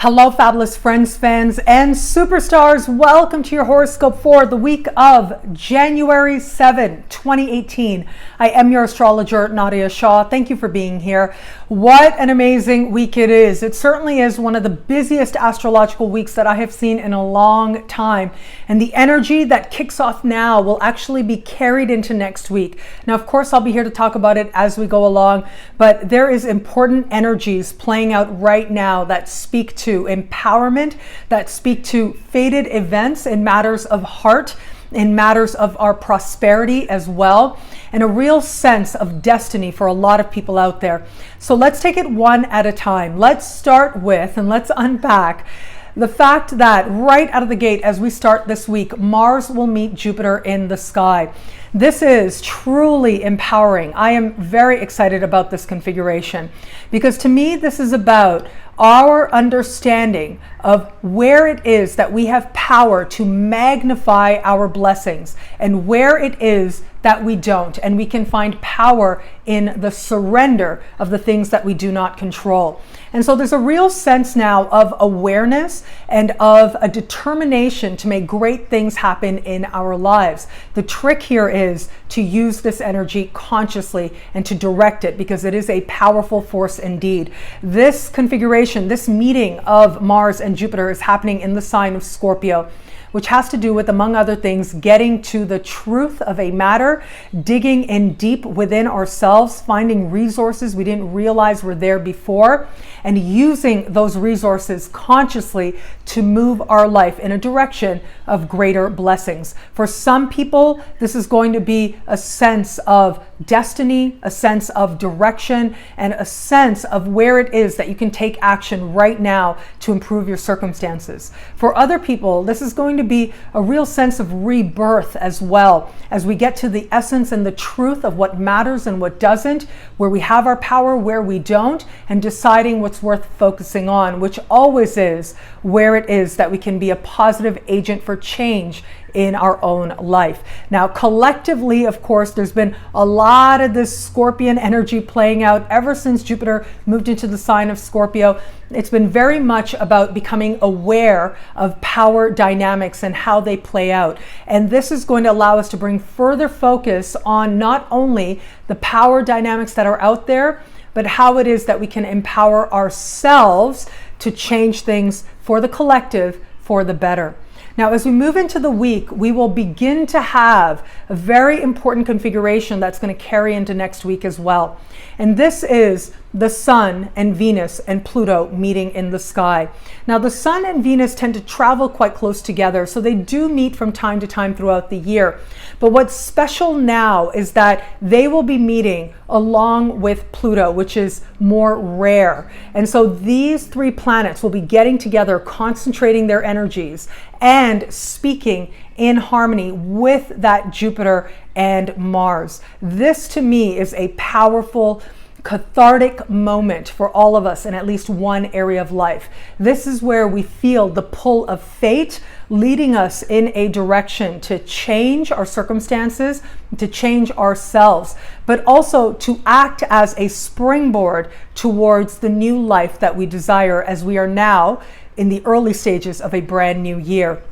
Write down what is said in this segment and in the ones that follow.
Hello, fabulous friends, fans, and superstars. Welcome to your horoscope for the week of January 7, 2018. I am your astrologer, Nadiya Shah. Thank you for being here. What an amazing week it is. It certainly is one of the busiest astrological weeks that I have seen in a long time. And the energy that kicks off now will actually be carried into next week. Now, of course, I'll be here to talk about it as we go along, but there is important energies playing out right now that speak to empowerment, that speak to fated events in matters of heart, in matters of our prosperity as well, and a real sense of destiny for a lot of people out there. So let's take it one at a time. Let's start with, and let's unpack the fact that right out of the gate, as we start this week, Mars will meet Jupiter in the sky. This is truly empowering. I am very excited about this configuration because to me, this is about our understanding of where it is that we have power to magnify our blessings and where it is that we don't. And we can find power in the surrender of the things that we do not control. And so there's a real sense now of awareness and of a determination to make great things happen in our lives. The trick here is to use this energy consciously and to direct it because it is a powerful force indeed. This configuration, this meeting of Mars and Jupiter is happening in the sign of Scorpio, which has to do with, among other things, getting to the truth of a matter, digging in deep within ourselves, finding resources we didn't realize were there before, and using those resources consciously to move our life in a direction of greater blessings. For some people, this is going to be a sense of destiny, a sense of direction, and a sense of where it is that you can take action right now to improve your circumstances. For other people, this is going to be a real sense of rebirth as well, as we get to the essence and the truth of what matters and what doesn't, where we have our power, where we don't, and deciding what's worth focusing on, which always is where it is that we can be a positive agent for change in our own life. Now, collectively, of course, there's been a lot of this Scorpion energy playing out ever since Jupiter moved into the sign of Scorpio. It's been very much about becoming aware of power dynamics and how they play out. And this is going to allow us to bring further focus on not only the power dynamics that are out there, but how it is that we can empower ourselves to change things for the collective, for the better. Now, as we move into the week, we will begin to have a very important configuration that's going to carry into next week as well. And this is the Sun and Venus and Pluto meeting in the sky. Now, the Sun and Venus tend to travel quite close together, so they do meet from time to time throughout the year. But what's special now is that they will be meeting along with Pluto, which is more rare. And so these three planets will be getting together, concentrating their energies and speaking in harmony with that Jupiter and Mars. This to me is a powerful cathartic moment for all of us in at least one area of life. This is where we feel the pull of fate leading us in a direction to change our circumstances, to change ourselves, but also to act as a springboard towards the new life that we desire as we are now in the early stages of a brand new year.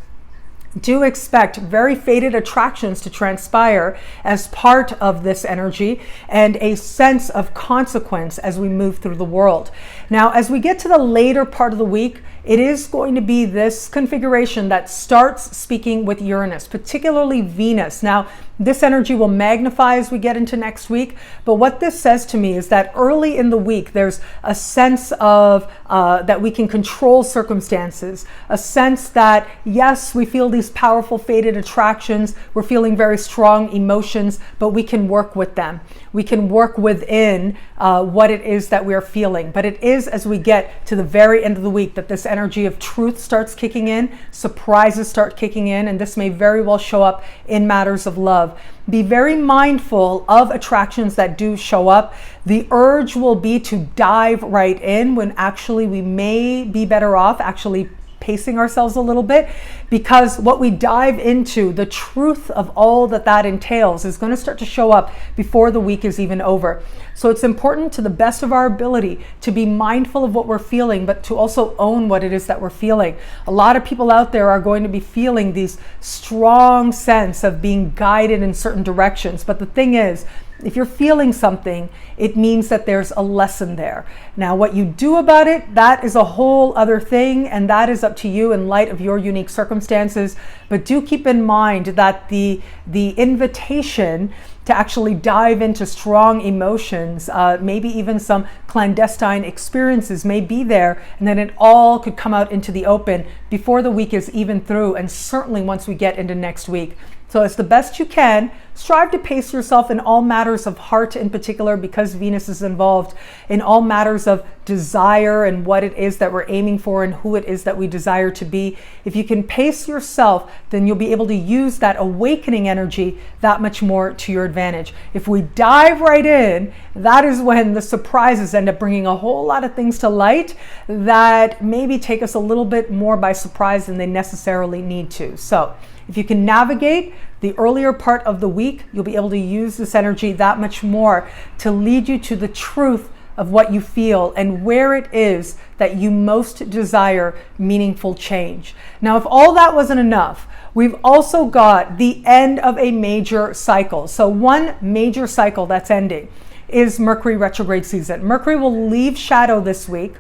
Do expect very fated attractions to transpire as part of this energy and a sense of consequence as we move through the world. Now, as we get to the later part of the week, it is going to be this configuration that starts speaking with Uranus, particularly Venus. Now, this energy will magnify as we get into next week, but what this says to me is that early in the week, there's a sense of that we can control circumstances, a sense that, yes, we feel these powerful fated attractions, we're feeling very strong emotions, but we can work with them. We can work within what it is that we're feeling. But it is as we get to the very end of the week that this energy of truth starts kicking in, surprises start kicking in, and this may very well show up in matters of love. Be very mindful of attractions that do show up. The urge will be to dive right in when actually we may be better off actually pacing ourselves a little bit, because what we dive into, the truth of all that that entails, is going to start to show up before the week is even over. So it's important, to the best of our ability, to be mindful of what we're feeling, but to also own what it is that we're feeling. A lot of people out there are going to be feeling these strong sense of being guided in certain directions. But the thing is, if you're feeling something, it means that there's a lesson there. Now, what you do about it, that is a whole other thing, and that is up to you in light of your unique circumstances. But do keep in mind that the invitation to actually dive into strong emotions, maybe even some clandestine experiences may be there, and then it all could come out into the open before the week is even through, and certainly once we get into next week. So as the best you can, strive to pace yourself in all matters of heart in particular, because Venus is involved, in all matters of desire and what it is that we're aiming for and who it is that we desire to be. If you can pace yourself, then you'll be able to use that awakening energy that much more to your advantage. If we dive right in, that is when the surprises end up bringing a whole lot of things to light that maybe take us a little bit more by surprise than they necessarily need to. So if you can navigate the earlier part of the week, you'll be able to use this energy that much more to lead you to the truth of what you feel and where it is that you most desire meaningful change. Now, if all that wasn't enough, we've also got the end of a major cycle. So one major cycle that's ending is Mercury retrograde season. Mercury will leave shadow this week,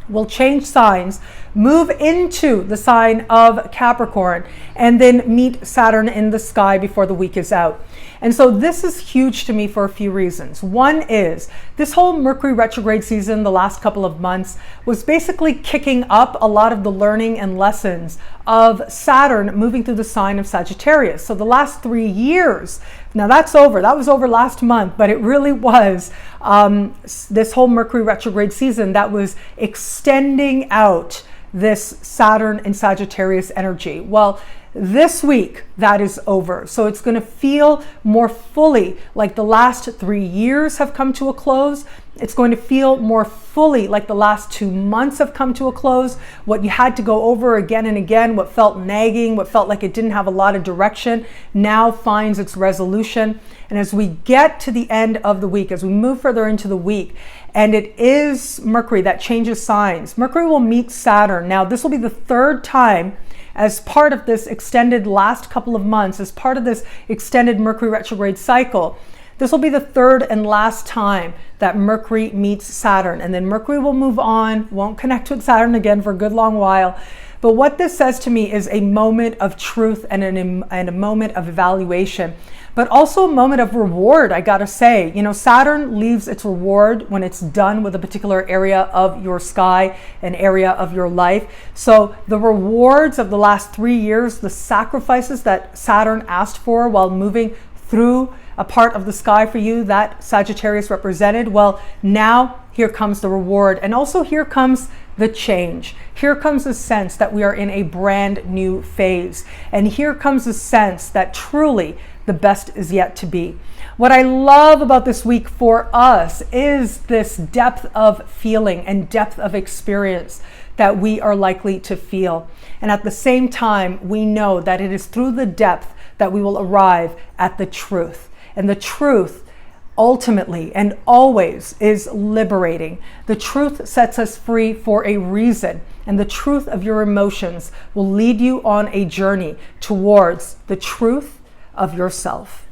will change signs, move into the sign of Capricorn, and then meet Saturn in the sky before the week is out. And so this is huge to me for a few reasons. One is this whole Mercury retrograde season, the last couple of months, was basically kicking up a lot of the learning and lessons of Saturn moving through the sign of Sagittarius. So the last 3 years, now that's over. That was over last month, but it really was this whole Mercury retrograde season that was extending out this Saturn and Sagittarius energy. Well, this week that is over. So it's going to feel more fully like the last 3 years have come to a close. It's going to feel more fully like the last 2 months have come to a close. What you had to go over again and again, what felt nagging, what felt like it didn't have a lot of direction, now finds its resolution. And as we get to the end of the week, as we move further into the week, and it is Mercury that changes signs, Mercury will meet Saturn. Now, this will be the third time as part of this extended last couple of months, as part of this extended Mercury retrograde cycle. This will be the third and last time that Mercury meets Saturn. And then Mercury will move on, won't connect with Saturn again for a good long while. But what this says to me is a moment of truth and a moment of evaluation, but also a moment of reward, I gotta say. You know, Saturn leaves its reward when it's done with a particular area of your sky, an area of your life. So the rewards of the last 3 years, the sacrifices that Saturn asked for while moving through a part of the sky for you that Sagittarius represented, well, now here comes the reward. And also here comes the change. Here comes a sense that we are in a brand new phase. And here comes a sense that truly the best is yet to be. What I love about this week for us is this depth of feeling and depth of experience that we are likely to feel. And at the same time, we know that it is through the depth that we will arrive at the truth. And the truth ultimately and always is liberating. The truth sets us free for a reason. And the truth of your emotions will lead you on a journey towards the truth of yourself.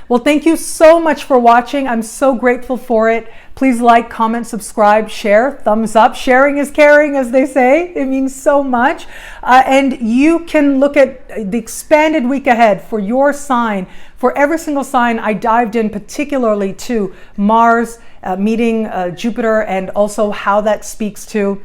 Well, thank you so much for watching. I'm so grateful for it. Please like, comment, subscribe, share, thumbs up. Sharing is caring, as they say. It means so much. And you can look at the expanded week ahead for your sign. For every single sign, I dived in particularly to Mars meeting Jupiter, and also how that speaks to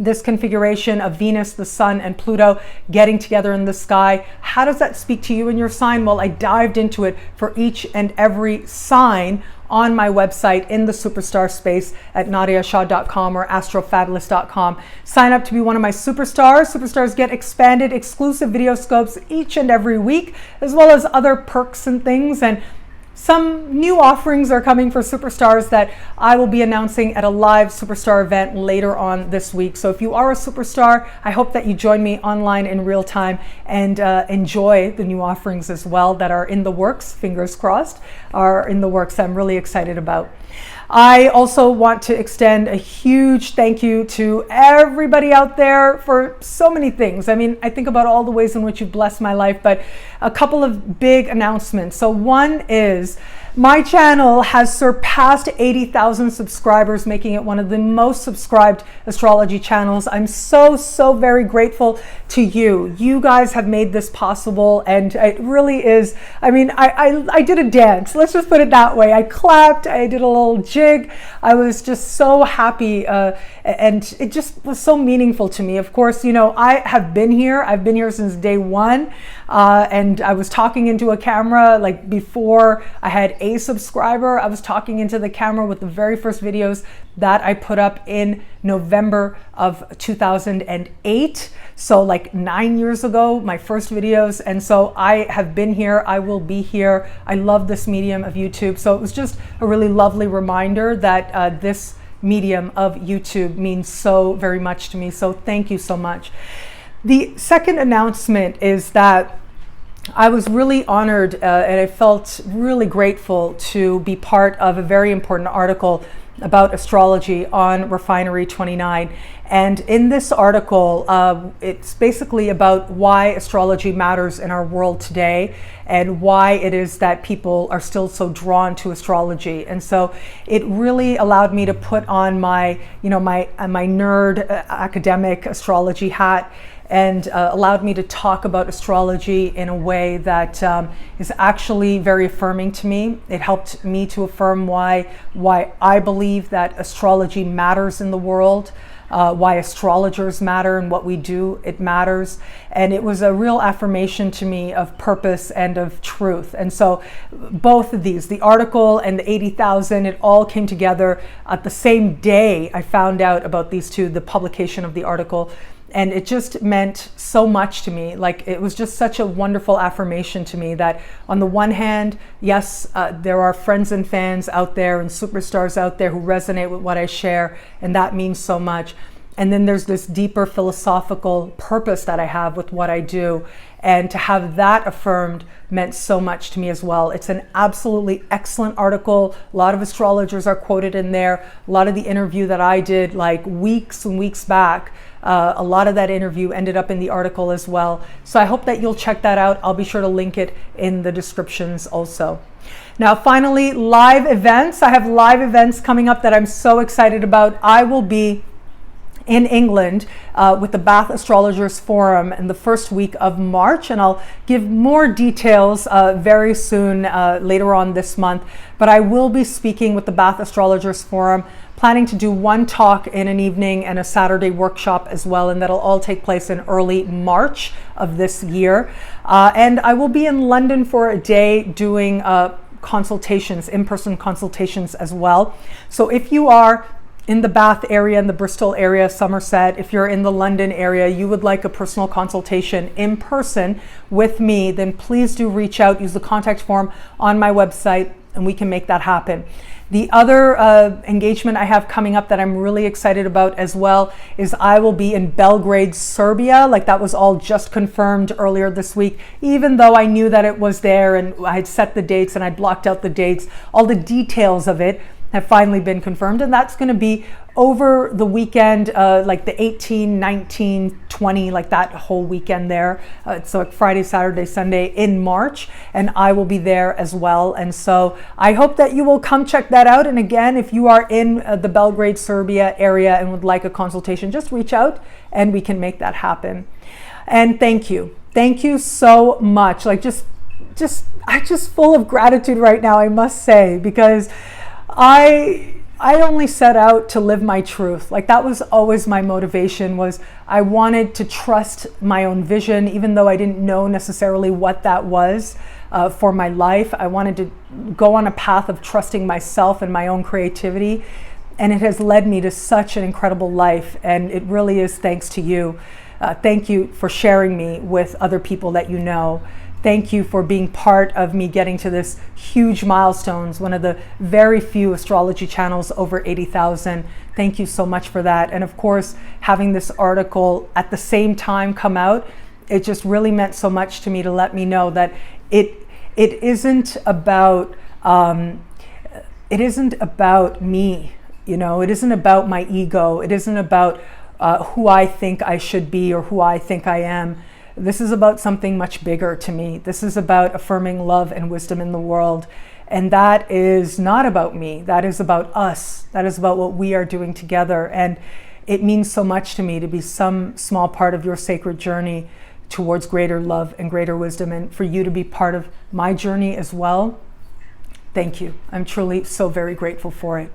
this configuration of Venus, the Sun, and Pluto getting together in the sky. How does that speak to you and your sign? Well, I dived into it for each and every sign on my website in the superstar space at nadiyashah.com or astrofabulous.com. Sign up to be one of my superstars. Superstars get expanded exclusive video scopes each and every week, as well as other perks and things. And some new offerings are coming for superstars that I will be announcing at a live superstar event later on this week. So if you are a superstar, I hope that you join me online in real time and enjoy the new offerings as well that are in the works, fingers crossed, are in the works. I'm really excited about. I also want to extend a huge thank you to everybody out there for so many things. I mean, I think about all the ways in which you've blessed my life, but a couple of big announcements. So one is my channel has surpassed 80,000 subscribers, making it one of the most subscribed astrology channels. I'm so very grateful to you. You guys have made this possible, and it really is. I mean, I did a dance. Let's just put it that way. I clapped. I did a little jig. I was just so happy, and it just was so meaningful to me. Of course, you know, I have been here. I've been here since day one, and I was talking into a camera like before I had a subscriber. I was talking into the camera with the very first videos that I put up in November of 2008. So like 9 years ago, my first videos. And so I have been here. I will be here. I love this medium of YouTube. So it was just a really lovely reminder that this medium of YouTube means so very much to me. So thank you so much. The second announcement is that I was really honored and I felt really grateful to be part of a very important article about astrology on Refinery29. And in this article, it's basically about why astrology matters in our world today and why it is that people are still so drawn to astrology. And so it really allowed me to put on my, you know, my nerd academic astrology hat, and allowed me to talk about astrology in a way that is actually very affirming to me. It helped me to affirm why I believe that astrology matters in the world, why astrologers matter and what we do, it matters. And it was a real affirmation to me of purpose and of truth. And so both of these, the article and the 80,000, it all came together at the same day I found out about these two, the publication of the article. And it just meant so much to me. Like, it was just such a wonderful affirmation to me that on the one hand, yes, there are friends and fans out there and superstars out there who resonate with what I share, and that means so much. And then there's this deeper philosophical purpose that I have with what I do. And to have that affirmed meant so much to me as well. It's an absolutely excellent article. A lot of astrologers are quoted in there. A lot of the interview that I did like weeks and weeks back, a lot of that interview ended up in the article as well. So I hope that you'll check that out. I'll be sure to link it in the descriptions also. Now, finally, live events. I have live events coming up that I'm so excited about. I will be in England with the Bath Astrologers Forum in the first week of March, and I'll give more details very soon later on this month. But I will be speaking with the Bath Astrologers Forum, planning to do one talk in an evening and a Saturday workshop as well, and that'll all take place in early March of this year. And I will be in London for a day doing consultations, in-person consultations as well. So if you are in the Bath area, in the Bristol area, Somerset, if you're in the London area, you would like a personal consultation in person with me, then please do reach out, use the contact form on my website, and we can make that happen. The other engagement I have coming up that I'm really excited about as well is I will be in Belgrade, Serbia. Like, that was all just confirmed earlier this week, even though I knew that it was there and I had set the dates and I blocked out the dates. All the details of it have finally been confirmed, and that's going to be over the weekend, like the 18, 19, 20, like that whole weekend there. So like Friday, Saturday, Sunday in March, and I will be there as well. And so I hope that you will come check that out. And again, if you are in the Belgrade, Serbia area and would like a consultation, just reach out and we can make that happen. And thank you so much. Like, I'm just full of gratitude right now, I must say, because I only set out to live my truth. Like, that was always my motivation, was I wanted to trust my own vision, even though I didn't know necessarily what that was for my life. I wanted to go on a path of trusting myself and my own creativity. And it has led me to such an incredible life. And it really is thanks to you. Thank you for sharing me with other people that you know. Thank you for being part of me getting to this huge milestones, one of the very few astrology channels over 80,000. Thank you so much for that. And of course, having this article at the same time come out, it just really meant so much to me to let me know that it isn't about me, you know, it isn't about my ego, it isn't about who I think I should be or who I think I am. This is about something much bigger to me. This is about affirming love and wisdom in the world. And that is not about me. That is about us. That is about what we are doing together. And it means so much to me to be some small part of your sacred journey towards greater love and greater wisdom, and for you to be part of my journey as well. Thank you. I'm truly so very grateful for it.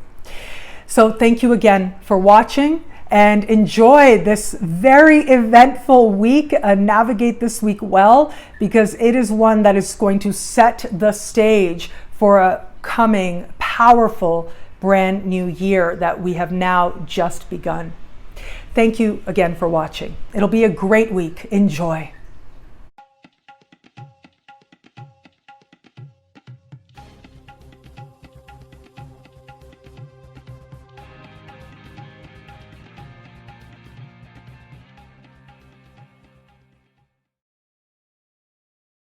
So thank you again for watching. And enjoy this very eventful week. Navigate this week well, because it is one that is going to set the stage for a coming powerful brand new year that we have now just begun. Thank you again for watching. It'll be a great week. Enjoy.